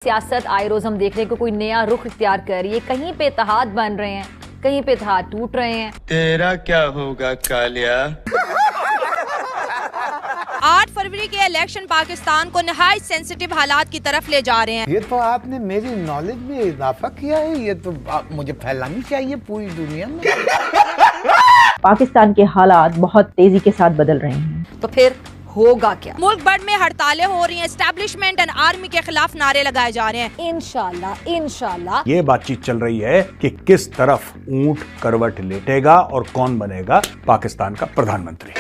सियासत आए रोज हम देख रहे हैं कि कोई नया रुख इख्तियार कर रही है। कहीं पे इत्तेहाद बन रहे हैं, कहीं पे इत्तेहाद टूट रहे हैं। तेरा क्या होगा कालिया? 8 फरवरी के इलेक्शन पाकिस्तान को नहायत सेंसिटिव हालात की तरफ ले जा रहे हैं। ये तो आपने मेरी नॉलेज में इजाफा किया है, ये तो मुझे फैलानी चाहिए पूरी दुनिया में। पाकिस्तान के हालात बहुत तेजी के साथ बदल रहे हैं, तो फिर होगा क्या? मुल्क भर में हड़तालें हो रही हैं, एस्टैब्लिशमेंट एंड आर्मी के खिलाफ नारे लगाए जा रहे हैं। इंशाल्लाह ये बातचीत चल रही है कि किस तरफ ऊंट करवट लेटेगा और कौन बनेगा पाकिस्तान का प्रधानमंत्री।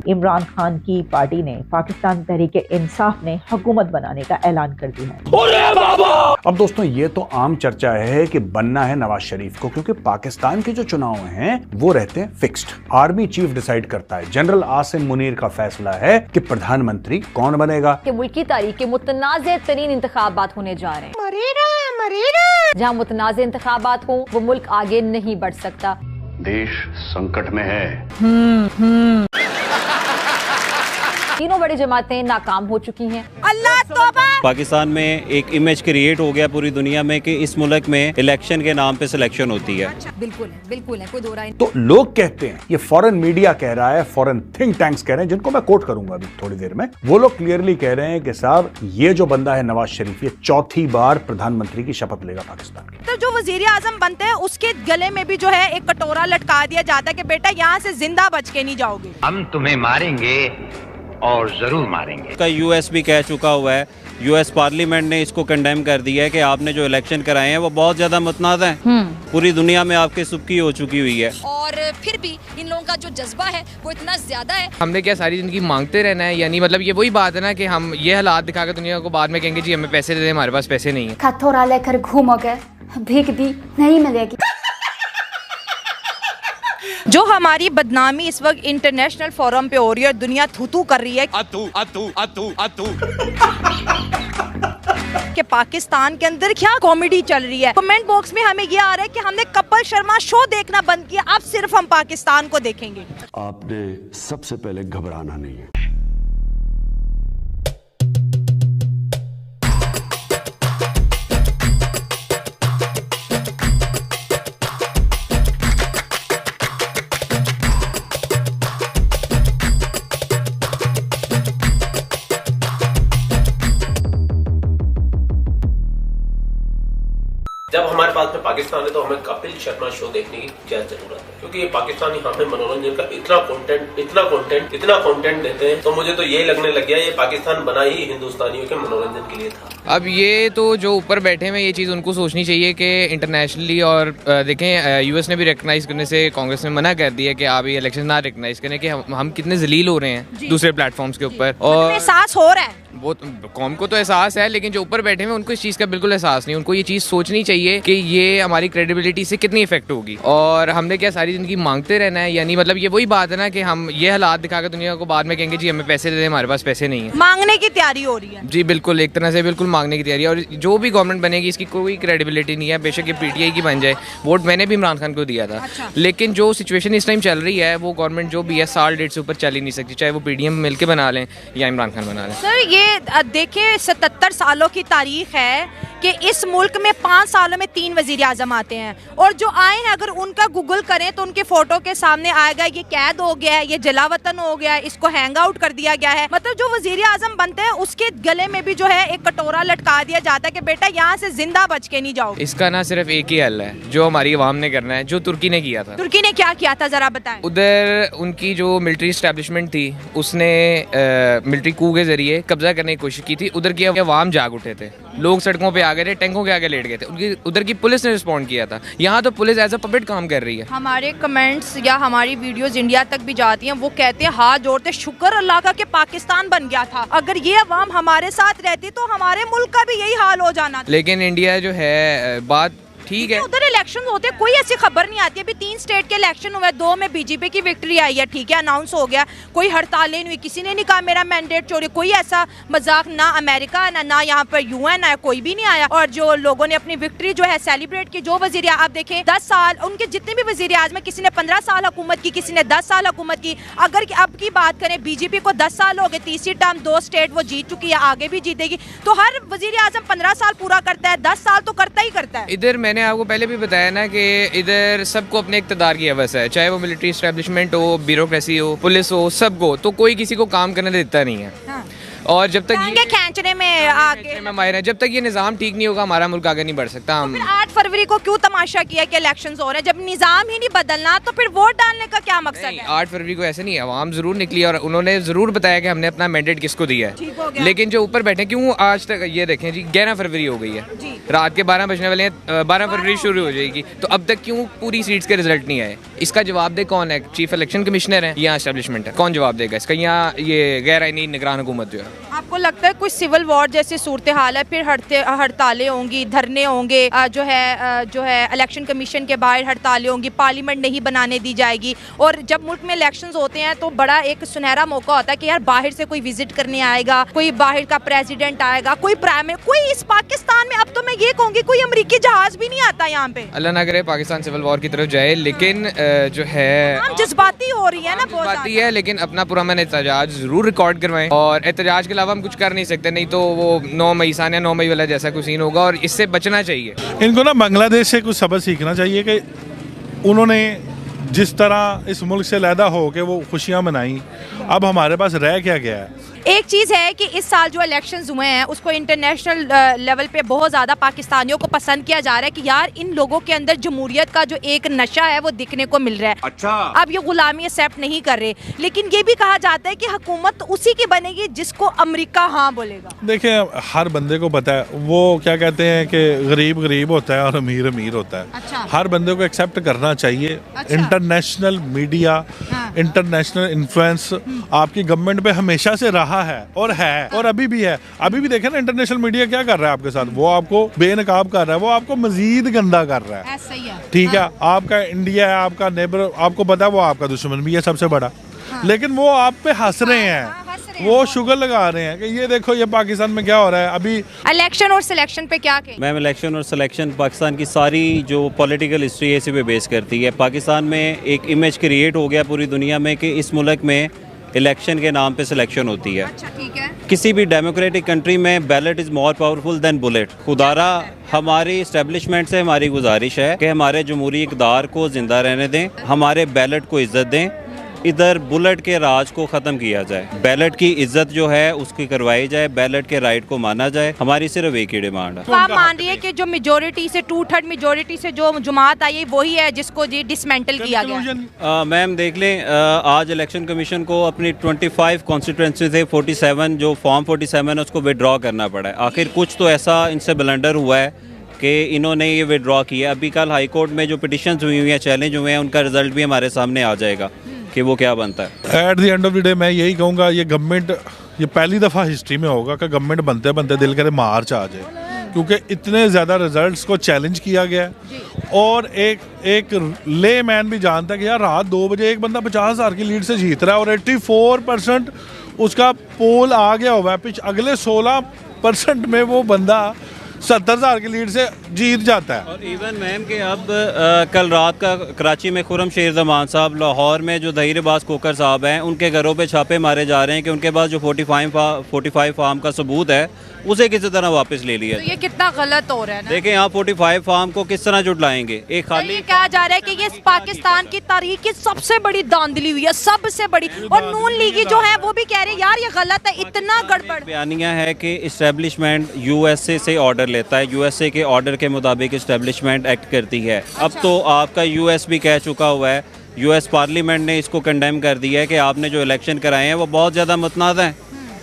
इमरान खान की पार्टी ने पाकिस्तान तहरीक-ए-इंसाफ ने हुकूमत बनाने का ऐलान कर दिया है। अब दोस्तों ये तो आम चर्चा है कि बनना है नवाज शरीफ को, क्योंकि पाकिस्तान के जो चुनाव हैं वो रहते हैं फिक्स्ड। आर्मी चीफ डिसाइड करता है। जनरल आसिम मुनीर का फैसला है कि प्रधानमंत्री कौन बनेगा। कि मुल्क की तारीख के मुतनाज़े तरीन इंतखाबात होने जा रहे हैं। जहाँ मुतनाज़े इंतखाबात हो वो मुल्क आगे नहीं बढ़ सकता। देश संकट में है। तीनों बड़ी जमातें नाकाम हो चुकी हैं। अल्लाह तौबा। पाकिस्तान में एक इमेज क्रिएट हो गया पूरी दुनिया में कि इस मुल्क में इलेक्शन के नाम पे सिलेक्शन होती है। बिल्कुल है, कोई दो राय नहीं। तो लोग कहते हैं, ये फॉरेन मीडिया कह रहा है, फॉरेन थिंक टैंक्स कह रहे हैं, जिनको मैं कोट करूंगा अभी थोड़ी देर में। वो लोग क्लियरली कह रहे हैं कि साहब ये जो बंदा है नवाज शरीफ, ये चौथी बार प्रधानमंत्री की शपथ लेगा पाकिस्तान की। तो जो वजीर आजम बनते हैं उसके गले में भी जो है एक कटोरा लटका दिया जाता है कि बेटा यहाँ से जिंदा बच के नहीं जाओगे, हम तुम्हें मारेंगे और जरूर मारेंगे। का यूएस भी कह चुका हुआ है, यूएस पार्लियामेंट ने इसको कंडेम कर दिया है कि आपने जो इलेक्शन कराए हैं वो बहुत ज्यादा मुतनाज़ हैं। पूरी दुनिया में आपकी सुबकी हो चुकी हुई है। और फिर भी इन लोगों का जो जज्बा है वो इतना ज्यादा है। हमने क्या सारी जिंदगी मांगते रहना है? यानी मतलब ये वही बात है ना कि हम ये हालात दिखाकर दुनिया को बाद में कहेंगे जी हमें पैसे दे दे, हमारे पास पैसे नहीं है। कटोरा लेकर घूमोगे, भीख भी नहीं मिलेगी। जो हमारी बदनामी इस वक्त इंटरनेशनल फोरम पे हो रही है, दुनिया थू कर रही है कि पाकिस्तान के अंदर क्या कॉमेडी चल रही है। कमेंट बॉक्स में हमें ये आ रहा है कि हमने कपिल शर्मा शो देखना बंद किया, अब सिर्फ हम पाकिस्तान को देखेंगे। आपने सबसे पहले घबराना नहीं है। जब हमारे पास में पाकिस्तान है तो हमें कपिल शर्मा शो देखने की क्या जरूरत है, क्योंकि ये पाकिस्तानी हमें मनोरंजन का इतना कंटेंट देते हैं। तो मुझे तो ये लगने लग गया ये पाकिस्तान बना ही हिंदुस्तानियों के मनोरंजन के लिए था। अब ये तो जो ऊपर बैठे हैं ये चीज़ उनको सोचनी चाहिए कि इंटरनेशनली और देखें यूएस ने भी रिकग्नाइज करने से कांग्रेस ने मना कर दिया कि आप ये इलेक्शन ना रिकग्नाइज करें कि हम कितने जलील हो रहे हैं दूसरे प्लेटफॉर्म्स के ऊपर। और एहसास हो रहा है, वो कौम को तो एहसास है, लेकिन जो ऊपर बैठे हैं उनको इस चीज़ का बिल्कुल एहसास नहीं। उनको ये चीज़ सोचनी चाहिए कि ये हमारी क्रेडिबिलिटी से कितनी इफेक्ट होगी। और हमने क्या सारी जिंदगी मांगते रहना है? यानी मतलब ये वही बात है ना कि हम ये हालात दिखाकर दुनिया को बाद में कहेंगे जी हमें पैसे दे दे, हमारे पास पैसे नहीं है। मांगने की तैयारी हो रही है। जी बिल्कुल, एक तरह से बिल्कुल मांगने की तैयारी है। और जो भी गवर्नमेंट बनेगी इसकी कोई क्रेडिबिलिटी नहीं है, बेशक ये पीटीआई की बन जाए। वोट मैंने भी इमरान खान को दिया था। लेकिन जो सिचुएशन इस टाइम चल रही है वो गवर्नमेंट जो भी है साल डेढ़ से ऊपर चल ही नहीं सकती, चाहे वो पीडीएम मिलकर बना लें या इमरान खान बना लें। सर ये देखिए 77 सालों की तारीख है कि इस मुल्क में 5 सालों में 3 वजीर आजम आते हैं, और जो आए हैं अगर उनका गूगल करें तो उनके फोटो के सामने आएगा ये कैद हो गया है, ये जलावतन हो गया है, इसको हैंग आउट कर दिया गया है। मतलब जो वजीर आजम बनते हैं उसके गले में भी जो है एक कटोरा लटका दिया जाता है कि बेटा यहाँ से जिंदा बच के नहीं जाओ। इसका ना सिर्फ एक ही हल है जो हमारी अवाम ने करना है, जो तुर्की ने किया था। तुर्की ने क्या किया था जरा बताएं। उधर उनकी जो मिलिट्री एस्टेब्लिशमेंट थी उसने मिलिट्री कू के जरिए कब्जा करने की कोशिश की थी। उधर की अवाम जाग उठे थे, लोग सड़कों पे आ गए थे, टैंकों के आगे लेट गए थे। उधर की पुलिस ने रिस्पॉन्ड किया था। यहाँ तो पुलिस एज अ पपेट काम कर रही है। हमारे कमेंट्स या हमारी वीडियोस इंडिया तक भी जाती हैं, वो कहते हैं हाथ जोड़ते शुक्र अल्लाह का कि पाकिस्तान बन गया था, अगर ये अवाम हमारे साथ रहती तो हमारे मुल्क का भी यही हाल हो जाना था। लेकिन इंडिया जो है बात ठीक है। उधर इलेक्शन होते हैं, कोई ऐसी खबर नहीं आती। अभी 3 स्टेट के इलेक्शन हुए, 2 में बीजेपी की विक्ट्री आई है, ठीक है, अनाउंस हो गया, कोई हड़तालें नहीं हुई, किसी ने नहीं कहा मेरा मैंडेट चोरी, कोई ऐसा मजाक, ना अमेरिका ना यहाँ पर यूएन आया, कोई भी नहीं आया। और जो लोगों ने अपनी विक्ट्री जो है सेलिब्रेट की, जो वजीर आप देखें 10 साल उनके जितने भी वजीर आज़म है, किसी ने 15 साल हुकूमत की, किसी ने 10 साल हुकूमत की। अगर अब की बात करें, बीजेपी को 10 साल हो गए, तीसरी टर्म 2 स्टेट वो जीत चुकी है, आगे भी जीतेगी। तो हर वजीर आज़म 15 साल पूरा करता है, 10 साल तो करता ही करता है। इधर मैंने आपको पहले भी बताया ना कि इधर सबको अपने इक़्तिदार की हवस है, चाहे वो मिलिट्री एस्टेब्लिशमेंट हो, ब्यूरोक्रेसी हो, पुलिस हो, सबको, तो कोई किसी को काम करने देता नहीं है। हाँ। और जब तक ये खींचने में आगे माहिर है, जब तक ये निज़ाम ठीक नहीं होगा हमारा मुल्क आगे नहीं बढ़ सकता। हम 8 फरवरी को क्यों तमाशा किया कि इलेक्शंस हो रहे हैं? जब निज़ाम ही नहीं बदलना तो फिर वोट डालने का क्या मकसद है? 8 फरवरी को ऐसे नहीं है, आवाम जरूर निकली और उन्होंने जरूर बताया कि हमने अपना मैंडेट किसको दिया है, लेकिन जो ऊपर बैठे क्यों आज तक, ये देखें जी 11 फरवरी हो गई है, रात के 12 बजने वाले हैं, 12 फरवरी शुरू हो जाएगी, तो अब तक क्यों पूरी सीट्स के रिजल्ट नहीं आए? इसका जवाब दे कौन है? चीफ इलेक्शन कमिश्नर है या एस्टेब्लिशमेंट है? कौन जवाब देगा इसका? या ये गैर आईनी निगरान हुकूमत जो है? आपको लगता है कोई सिविल वॉर जैसी सूरत हाल है, फिर हड़तालें होंगी, धरने होंगे, जो है इलेक्शन कमीशन के बाहर हड़तालें होंगी, पार्लियामेंट नहीं बनाने दी जाएगी। और जब मुल्क में इलेक्शंस होते हैं तो बड़ा एक सुनहरा मौका होता है कि यार बाहर से कोई विजिट करने आएगा, कोई बाहर का प्रेसिडेंट आएगा, कोई कोई इस पाकिस्तान में, अब तो मैं ये कहूँगी कोई अमरीकी जहाज भी नहीं आता यहाँ पे। अल्लाह ना करे पाकिस्तान सिविल वॉर की तरफ जाए, लेकिन जो है जज्बाती हो रही है ना, बहुत जज्बाती है, लेकिन अपना पुरअमन एहतजाज जरूर रिकॉर्ड करवाएं। और एहतजाज के अलावा हम कुछ कर नहीं सकते, नहीं तो वो 9 मई सानिया 9 मई वाला जैसा कुछ सीन होगा, और इससे बचना चाहिए। इनको ना बांग्लादेश से कुछ सबक सीखना चाहिए कि उन्होंने जिस तरह इस मुल्क से लैदा हो के वो खुशियाँ मनाई, अब हमारे पास रह क्या गया है? एक चीज़ है कि इस साल जो इलेक्शंस हुए हैं उसको इंटरनेशनल लेवल पे बहुत ज़्यादा पाकिस्तानियों को पसंद किया जा रहा है कि यार इन लोगों के अंदर जमहूरियत का जो एक नशा है वो दिखने को मिल रहा है। अच्छा, अब ये गुलामी एक्सेप्ट नहीं कर रहे, लेकिन ये भी कहा जाता है कि हुकूमत तो उसी की बनेगी जिसको अमेरिका हाँ बोलेगा। देखिए, हर बंदे को पता है, वो क्या कहते हैं कि गरीब गरीब होता है और अमीर अमीर होता है। अच्छा। हर बंदे को एक्सेप्ट करना चाहिए। अच्छा। इंटरनेशनल मीडिया, इंटरनेशनल इन्फ्लुएंस आपकी गवर्नमेंट पे हमेशा से रहा है और अभी भी है। अभी भी देखें ना, इंटरनेशनल मीडिया क्या कर रहा है आपके साथ, वो आपको बेनकाब कर रहा है, वो आपको मजीद गंदा कर रहा है। ऐसा ही है। ठीक है, आपका इंडिया है, आपका नेबर, आपको पता है वो आपका दुश्मन भी है सबसे बड़ा, लेकिन वो आप पे हंस रहे हैं, वो शुगर लगा रहे हैं कि ये देखो ये पाकिस्तान में क्या हो रहा है। अभी इलेक्शन और सिलेक्शन पे क्या कहें? मैम, इलेक्शन और सिलेक्शन पाकिस्तान की सारी जो पॉलिटिकल हिस्ट्री है इसी पे बेस करती है। पाकिस्तान में एक इमेज क्रिएट हो गया पूरी दुनिया में कि इस मुल्क में इलेक्शन के नाम पे सिलेक्शन होती है। अच्छा, ठीक है। किसी भी डेमोक्रेटिक कंट्री में ballot is more powerful than bullet. खुदारा हमारी इस्टेब्लिशमेंट से हमारी गुजारिश है कि हमारे जमहूरी इक़्तिदार को ज़िंदा रहने दें, हमारे बैलेट को इज़्ज़त दें, इधर बुलेट के राज को ख़त्म किया जाए, बैलेट की इज्जत जो है उसकी करवाई जाए, बैलेट के राइट को माना जाए। हमारी सिर्फ एक ही डिमांड है। तो आप मान रही है कि जो मेजोरिटी से 2/3 मेजोरिटी से जो जमात आई है वही है जिसको जी डिसमेंटल किया गया? मैम देख लें, आज इलेक्शन कमीशन को अपनी 25 कॉन्स्टिट्यूंसी से 47 जो फॉर्म 47 है उसको विड्रॉ करना पड़ा है। आखिर कुछ तो ऐसा इनसे ब्लंडर हुआ है कि इन्होंने ये विड्रॉ किया। अभी कल हाई कोर्ट में जो पिटिशंस हुई हुई हैं, चैलेंज हुए हैं, उनका रिजल्ट भी हमारे सामने आ जाएगा कि वो क्या बनता है। At the end of the day मैं यही कहूँगा, ये गवर्नमेंट, ये पहली दफ़ा हिस्ट्री में होगा कि गवर्नमेंट बनते बनते दिल करे मार्च आ जाए, क्योंकि इतने ज़्यादा रिजल्ट्स को चैलेंज किया गया है। और एक ले मैन भी जानता है कि यार रात 2 बजे एक बंदा 50,000 की लीड से जीत रहा है और 84% उसका पोल आ गया हुआ है। अगले 16% में वो बंदा 70,000 की लीड से जीत जाता है। और इवन मैम के अब कल रात का कराची में खुरम शेर जमान साहब, लाहौर में जो दहीरबाज कोकर साहब हैं, उनके घरों पे छापे मारे जा रहे हैं कि उनके पास जो 45 फार्म का सबूत है उसे किसी तरह वापस ले लिया। तो ये कितना गलत हो रहा है ना? देखें, यहाँ 45 फार्म को किस तरह जुटलाएंगे? एक खाली ये कहा जा रहा है कि ये पाकिस्तान की तारीख की सबसे बड़ी धांधली हुई है, सबसे बड़ी। और नून लीगी जो है वो भी कह रहे हैं यार ये गलत है, इतना गड़बड़। बयानिया है कि इस्टेब्लिशमेंट यूएसए से ऑर्डर लेता है, यूएसए के ऑर्डर के मुताबिक इस्टेब्लिशमेंट एक्ट करती है। अब तो आपका यूएस भी कह चुका हुआ है, यूएस पार्लियामेंट ने इसको कंडेम कर दिया है कि आपने जो इलेक्शन कराए हैं वो बहुत ज़्यादा मुतनाज़ हैं,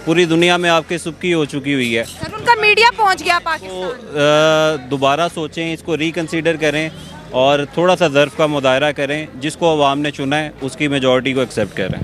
पूरी दुनिया में आपकी सुबकी हो चुकी हुई है। सर उनका मीडिया पहुंच गया पाकिस्तान। तो दोबारा सोचें, इसको रिकंसीडर करें और थोड़ा सा ज़र्फ़ का मुदायरा करें। जिसको अवाम ने चुना है उसकी मेजॉरिटी को एक्सेप्ट करें।